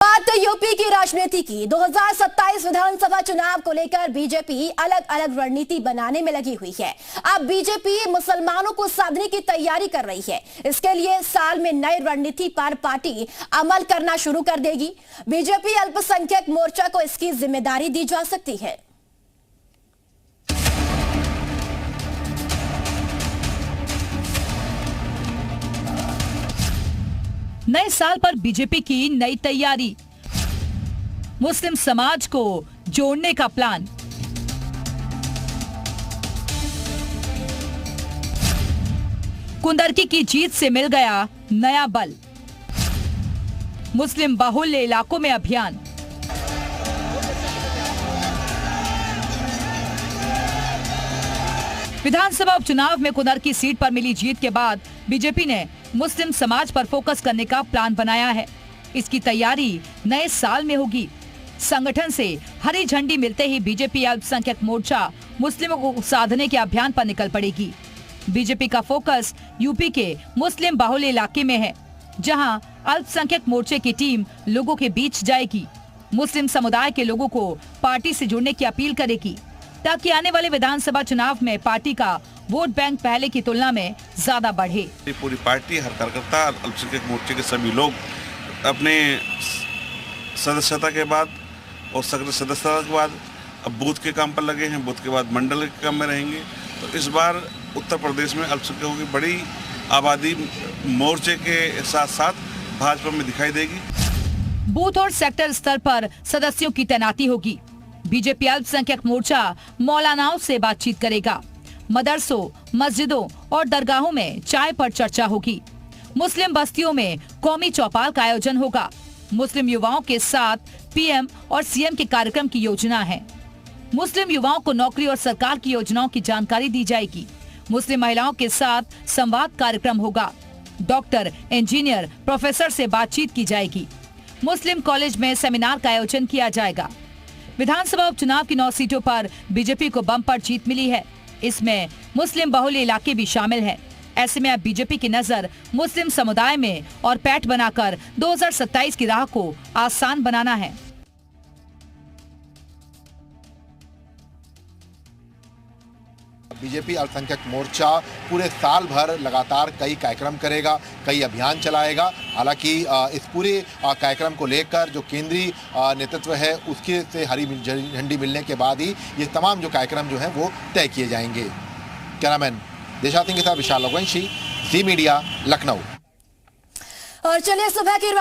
बात तो यूपी की राजनीति की 2027 विधानसभा चुनाव को लेकर बीजेपी अलग अलग रणनीति बनाने में लगी हुई है। अब बीजेपी मुसलमानों को साधने की तैयारी कर रही है। इसके लिए साल में नई रणनीति पर पार्टी अमल करना शुरू कर देगी। बीजेपी अल्पसंख्यक मोर्चा को इसकी जिम्मेदारी दी जा सकती है। नए साल पर बीजेपी की नई तैयारी, मुस्लिम समाज को जोड़ने का प्लान। कुंदरकी की जीत से मिल गया नया बल, मुस्लिम बाहुल्य इलाकों में अभियान। विधानसभा उपचुनाव में कुंदरकी सीट पर मिली जीत के बाद बीजेपी ने मुस्लिम समाज पर फोकस करने का प्लान बनाया है। इसकी तैयारी नए साल में होगी। संगठन से हरी झंडी मिलते ही बीजेपी अल्पसंख्यक मोर्चा मुस्लिमों को साधने के अभियान पर निकल पड़ेगी। बीजेपी का फोकस यूपी के मुस्लिम बाहुल्य इलाके में है, जहां अल्पसंख्यक मोर्चे की टीम लोगों के बीच जाएगी। मुस्लिम समुदाय के लोगों को पार्टी से जुड़ने की अपील करेगी, ताकि आने वाले विधानसभा चुनाव में पार्टी का वोट बैंक पहले की तुलना में ज्यादा बढ़े। पूरी पार्टी, हर कार्यकर्ता, अल्पसंख्यक मोर्चे के सभी लोग अपने सदस्यता के बाद और सक्रिय सदस्यता के बाद अब बूथ के काम पर लगे हैं। बूथ के बाद मंडल के काम में रहेंगे। तो इस बार उत्तर प्रदेश में अल्पसंख्यकों की बड़ी आबादी मोर्चे के साथ साथ भाजपा में दिखाई देगी। बूथ और सेक्टर स्तर पर सदस्यों की तैनाती होगी। बीजेपी अल्पसंख्यक मोर्चा मौलानाओं से बातचीत करेगा। मदरसों, मस्जिदों और दरगाहों में चाय पर चर्चा होगी। मुस्लिम बस्तियों में कौमी चौपाल का आयोजन होगा। मुस्लिम युवाओं के साथ पीएम और सीएम के कार्यक्रम की योजना है। मुस्लिम युवाओं को नौकरी और सरकार की योजनाओं की जानकारी दी जाएगी। मुस्लिम महिलाओं के साथ संवाद कार्यक्रम होगा। डॉक्टर, इंजीनियर, प्रोफेसर से बातचीत की जाएगी। मुस्लिम कॉलेज में सेमिनार का आयोजन किया जाएगा। विधानसभा उपचुनाव की 9 सीटों पर बीजेपी को बम्पर जीत मिली है। इसमें मुस्लिम बाहुल्य इलाके भी शामिल हैं। ऐसे में अब बीजेपी की नजर मुस्लिम समुदाय में और पैठ बनाकर 2027 की राह को आसान बनाना है। बीजेपी अल्पसंख्यक मोर्चा पूरे साल भर लगातार कई कार्यक्रम करेगा, कई अभियान चलाएगा। हालांकि इस पूरे कार्यक्रम को लेकर जो केंद्रीय नेतृत्व है उसके से हरी झंडी मिलने के बाद ही ये तमाम जो कार्यक्रम जो हैं वो तय किए जाएंगे। कैमरामैन देशा सिंह के साथ विशाल रघुवंशी, जी मीडिया, लखनऊ। और चलिए सुबह की